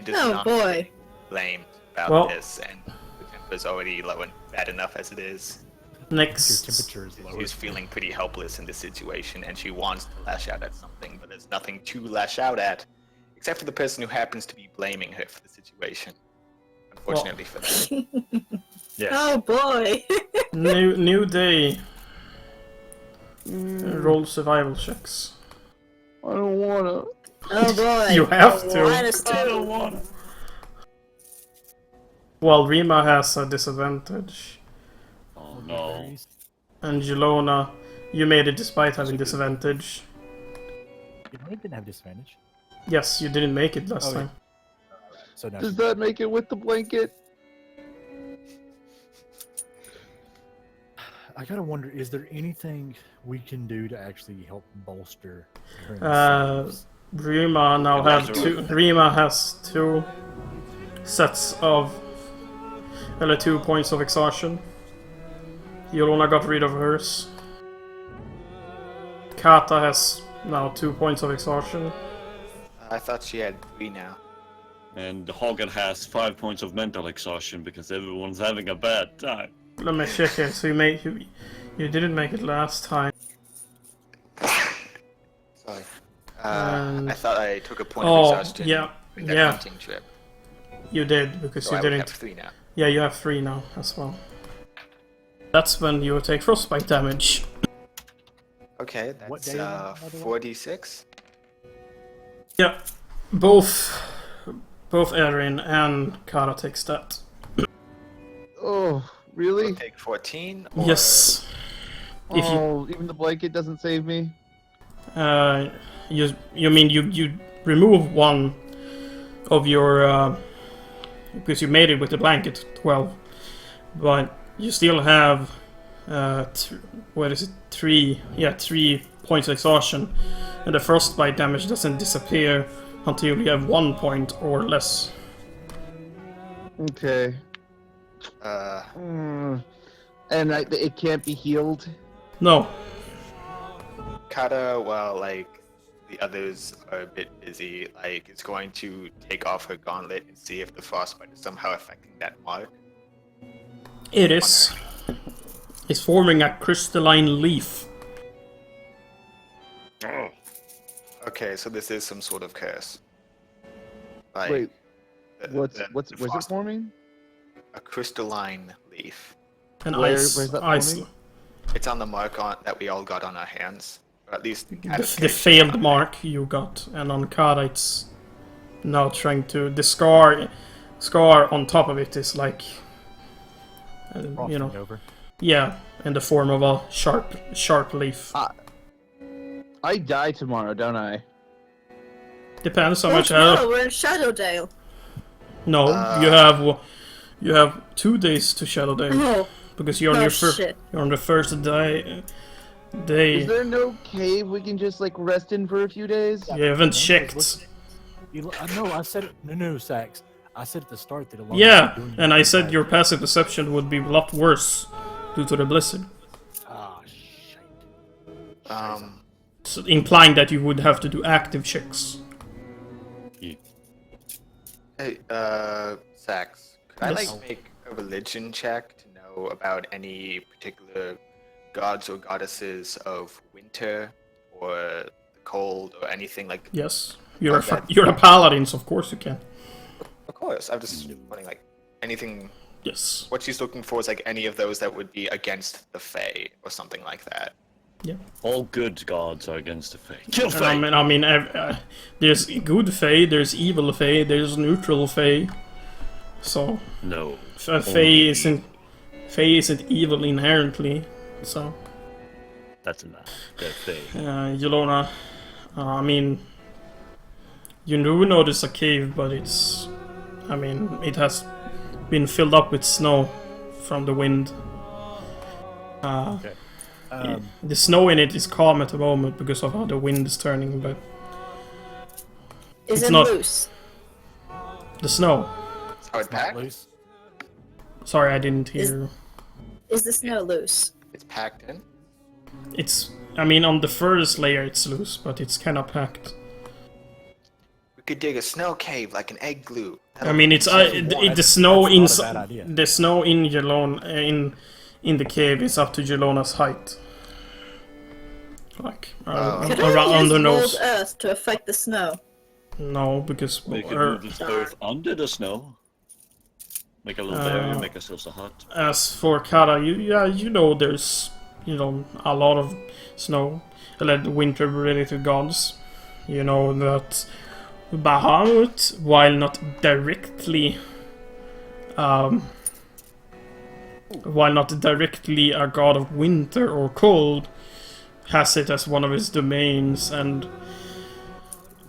does Oh not boy. blame about this, and the temperature's already low and bad enough as it is. Your Next. temperature is lower. She's feeling pretty helpless in this situation, and she wants to lash out at something, but there's nothing to lash out at, except for the person who happens to be blaming her for the situation. Unfortunately for them. Yes. Oh boy. New day. Roll survival checks. I don't wanna. Oh boy. You have to. -2. wanna. Well, Rima has a disadvantage. Oh no. And Jelona, you made it despite having disadvantage. I didn't have disadvantage. Yes, you didn't make it last Oh, yeah. time. So now Does that make it with the blanket? I gotta wonder, is there anything we can do to actually help bolster her? Rima now have two. Rima has 2 sets of 2 points of exhaustion. Jelona got rid of hers. Kata has now 2 points of exhaustion. I thought she had 3 now. And Hogan has 5 points of mental exhaustion because everyone's having a bad time. Let me check here. So you didn't make it last time. Sorry. And- I thought I took a point of exhaustion yeah, with that yeah. hunting trip. You did because So you I would didn't. have 3 now. Yeah, you have 3 now as well. That's when you take frostbite damage. Okay, What that's day, by the way? 46. Yeah, both Erin and Kara takes that. Oh, really? Take 14. Or... Yes. If you Oh, even the blanket doesn't save me? you mean you remove one of your because you made it with the blanket 12, but you still have what is it 3 points of exhaustion, and the frostbite damage doesn't disappear until you have 1 point or less. Okay. And it can't be healed? No. Kata, while like the others are a bit busy, like is going to take off her gauntlet and see if the frostbite is somehow affecting that mark. It is. It's forming a crystalline leaf. Oh, Okay, so this is some sort of curse. Like, Wait, the what's it frost- forming? A crystalline leaf. An Where's ice. that Ice. forming? It's on the mark on that we all got on our hands, or at least The failed mark you got, and on Kara it's now trying to. The scar on top of it is like. You know. Over. Yeah, in the form of a sharp leaf. I die tomorrow, don't I? Depends how Oh, much tomorrow health. we're in Shadowdale. No, you have 2 days to Shadow Day Oh, because you're on oh your shit. you're on the first day. Is there no cave we can just like rest in for a few days? You haven't checked. I know, I said it. No, Sax. I said at the start that a lot Yeah, of and I said your passive perception would be a lot worse due to the blizzard, Ah, shit. so implying that you would have to do active checks. Hey, Sax, could I Yes. like make a religion check to know about any particular gods or goddesses of winter or the cold or anything like? Yes, Okay. you're a paladin, so of course you can. Of course, I'm just wondering like anything. Yes. What she's looking for is like any of those that would be against the Fae or something like that. all good gods are against the Fae. Kill And Fae! I mean, there's good Fae, there's evil Fae, there's neutral Fae. So No. Fae isn't evil inherently. So That's enough. They're Fae. Jelona, I mean, you do notice a cave, but it's, I mean, it has been filled up with snow from the wind. Okay. The snow in it is calm at the moment because of how the wind is turning, but Is It's it not- loose? the snow. Oh, it's Not packed? loose. Sorry, I didn't hear. Is the snow loose? It's packed in? It's, I mean, on the first layer it's loose, but it's kind of packed. could dig a snow cave like an egg glue. I mean, it's the snow the snow in in the cave is up to Jelona's height. Like Could I around use the mold nose. earth to affect the snow? No, because We can move this earth under the snow. Make a little barrier, make ourselves a hut. as for Kara, you know there's a lot of snow. Let winter ready to gods. You know that Bahamut, while not directly a god of winter or cold, has it as one of his domains and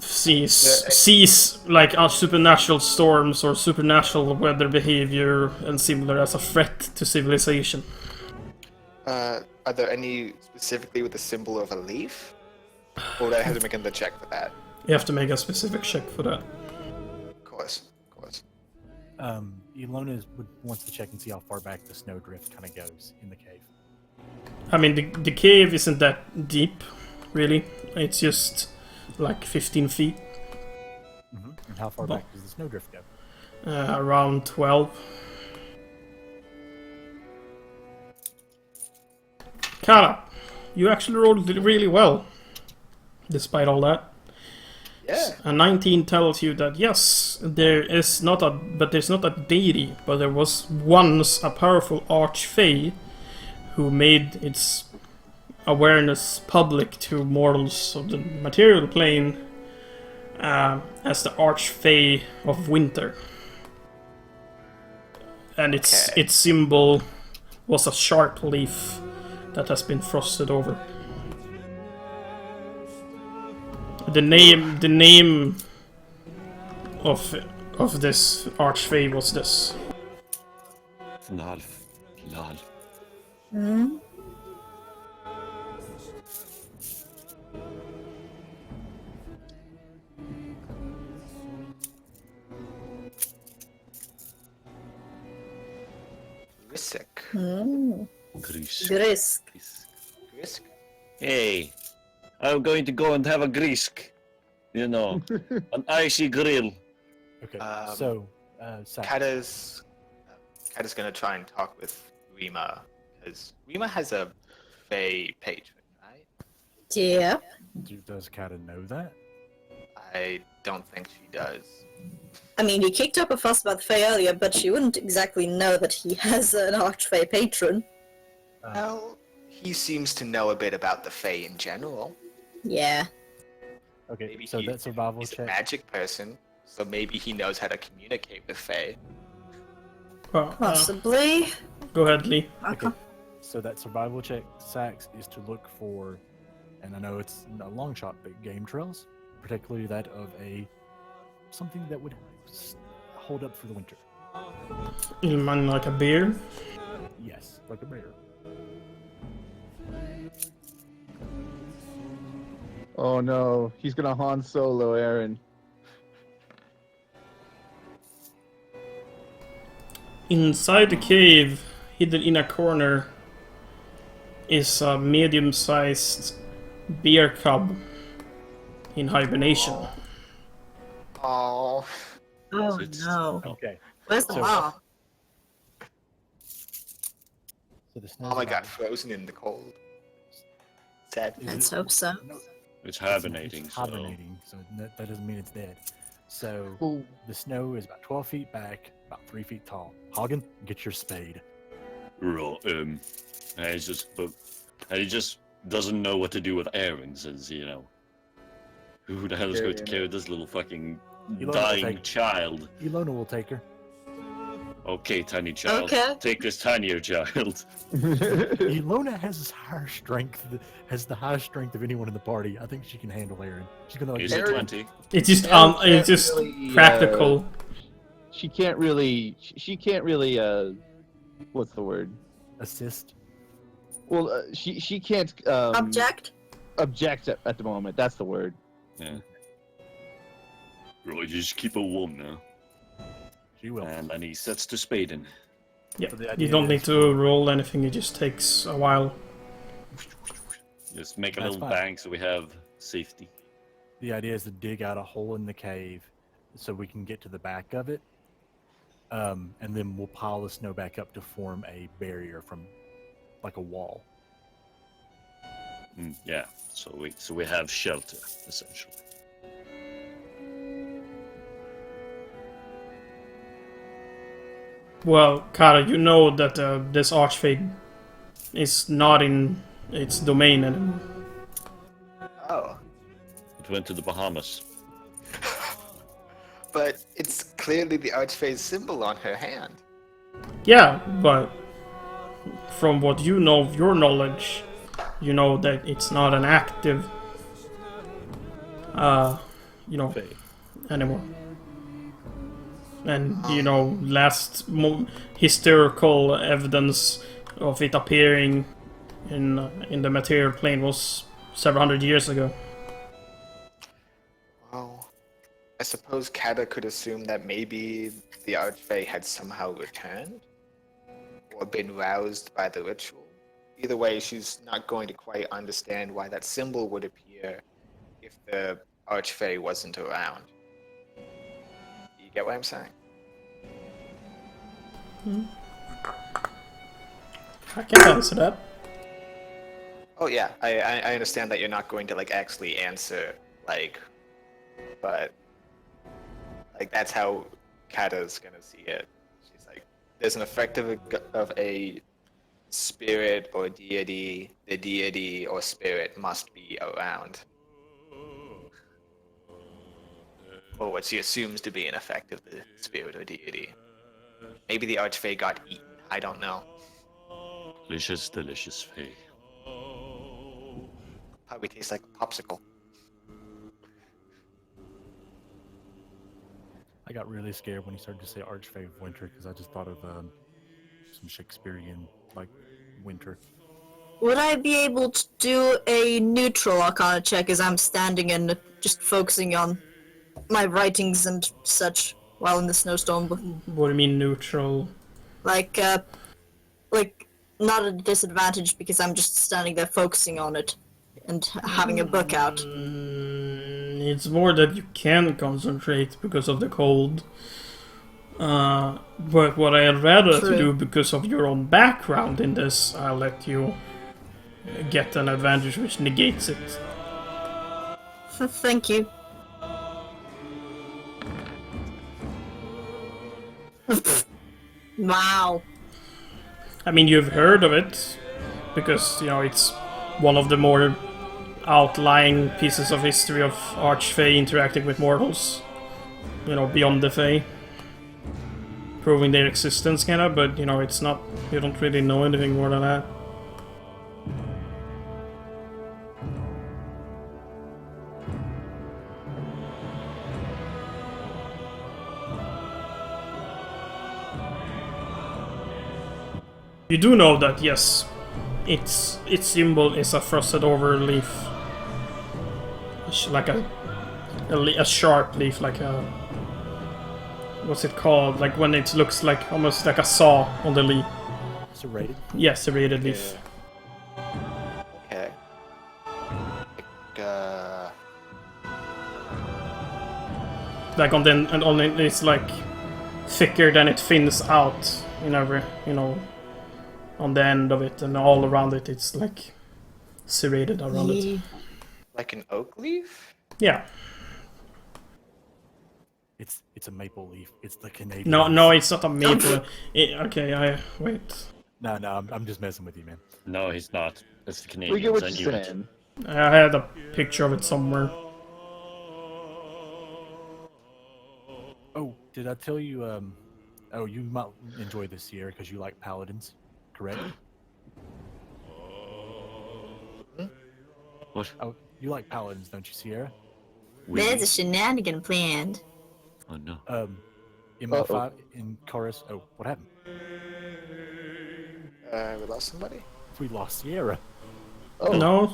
sees like supernatural storms or supernatural weather behavior and similar as a threat to civilization. Are there any specifically with the symbol of a leaf? Or would I have to make another check for that? You have to make a specific check for that. Of course. Ilona wants to check and see how far back the snowdrift kind of goes in the cave. I mean, the cave isn't that deep, really. It's just like 15 feet. Mm-hmm. And how far back does the snowdrift go? Around 12. Kara, you actually rolled really well, despite all that. Yeah. A 19 tells you that yes, there's not a deity, but there was once a powerful archfey who made its awareness public to mortals of the material plane as the archfey of winter. And its symbol was a sharp leaf that has been frosted over. The name of this archfey was this. Lal. Hmm? Grisk. Grisk. Grisk? Hey, I'm going to go and have a grisk. You know, an icy grill. Okay, Sax. Kata's gonna try and talk with Rima, because Rima has a Fey patron, right? Yeah. Does Kata know that? I don't think she does. I mean, he kicked up a fuss about the Fae earlier, but she wouldn't exactly know that he has an Archfey patron. Well, he seems to know a bit about the Fae in general. Yeah. Okay, Maybe so that survival he's a check. magic person, so maybe he knows how to communicate with Fae. Possibly. Go ahead, Lee. Okay, so that survival check, Sax, is to look for, and I know it's a long shot, but game trails, particularly that of something that would hold up for the winter. You mean like a bear? Yes, like a bear. Oh no, he's gonna Han Solo Aaron. Inside the cave, hidden in a corner, is a medium-sized bear cub in hibernation. Oh. Oh It's- no. Okay, Where's the So- mom? so the snow. Oh my god, frozen in the cold. Sad. Let's hope so. It's hibernating, It's so... hibernating, so that doesn't mean it's dead. So Oh, the snow is about 12 feet back, about 3 feet tall. Hagen, get your spade. Right, and he just doesn't know what to do with Aaron, since, you know... Who the hell is going to carry this little fucking You don't dying take- child? Ilona will take her. Okay, tiny child. Okay. Take this tinier child. Ilona has the highest strength of anyone in the party. I think she can handle Aaron. She's gonna like. Is it Aaron- 20? It's just Aaron can't it's just really, practical. she can't really. She can't really. What's the word? Assist. Well, she can't. Object? Object at the moment. That's the word. Yeah. Right, you just keep a 1 now. She will. And then he sets the spade in. Yeah, So the you idea don't need is- to roll anything. It just takes a while. Just make a That's little fine. bank so we have safety. The idea is to dig out a hole in the cave so we can get to the back of it, and then we'll pile the snow back up to form a barrier from, like a wall. Yeah. So we have shelter essentially. Well, Kara, you know that this archfey is not in its domain anymore. Oh, It went to the Bahamas. but it's clearly the Archfey's symbol on her hand. Yeah, but from what you know of your knowledge, you know that it's not an active, Fae. anymore. And, last historical evidence of it appearing in the material plane was several hundred years ago. Well, I suppose Kata could assume that maybe the Archfey had somehow returned or been roused by the ritual. Either way, she's not going to quite understand why that symbol would appear if the Archfey wasn't around. You get what I'm saying? I can answer that. Oh yeah, I understand that you're not going to like actually answer but like that's how Kata's gonna see it. She's like, there's an effect of a spirit or deity. The deity or spirit must be around. Or what she assumes to be an effect of the spirit or deity. Maybe the Archfey got eaten. I don't know. Delicious, delicious Fae. Probably tastes like a popsicle. I got really scared when he started to say Archfey of Winter because I just thought of some Shakespearean like winter. Would I be able to do a neutral arcana check as I'm standing and just focusing on my writings and such while in the snowstorm? What do you mean neutral? Like not at a disadvantage because I'm just standing there focusing on it and having a book out. It's more that you can concentrate because of the cold. But what I'd rather True. do because of your own background in this, I'll let you get an advantage which negates it. Thank you. Wow. I mean, you've heard of it because, it's one of the more outlying pieces of history of Archfey interacting with mortals. Beyond the Fae. Proving their existence, kinda, but, it's not... You don't really know anything more than that. You do know that, yes, its symbol is a frosted over leaf. It's like a sharp leaf, like a... What's it called? Like when it looks like almost like a saw on the leaf. Serrated? Yeah, serrated leaf. Okay. Like on it's like thicker than it thins out in every, on the end of it, and all around it it's like serrated around it. Like an oak leaf? Yeah. It's a maple leaf. It's the Canadian. No, it's not a maple. Wait. No, I'm just messing with you, man. No, he's not. It's the We get Canadians. what I you're knew it. saying. I had a picture of it somewhere. Oh, did I tell you? Oh, you might enjoy this year because you like paladins, correct? What? Oh, you like paladins, don't you, Sierra? There's a shenanigan planned. Oh no. In my in chorus. Oh, what happened? We lost somebody? We lost Sierra. Oh, No,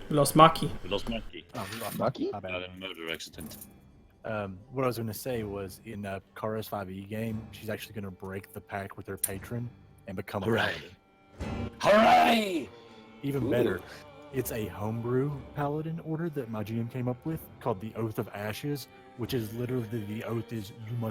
we lost Maki. We lost Mackie. Oh, we lost Maki? My bad. Had a motor accident. What I was going to say was in Kara's 5e game, she's actually going to break the pact with her patron and become a Hooray. paladin. Hooray! Even Ooh. better, It's a homebrew paladin order that my GM came up with called the Oath of Ashes, which is literally the oath is you must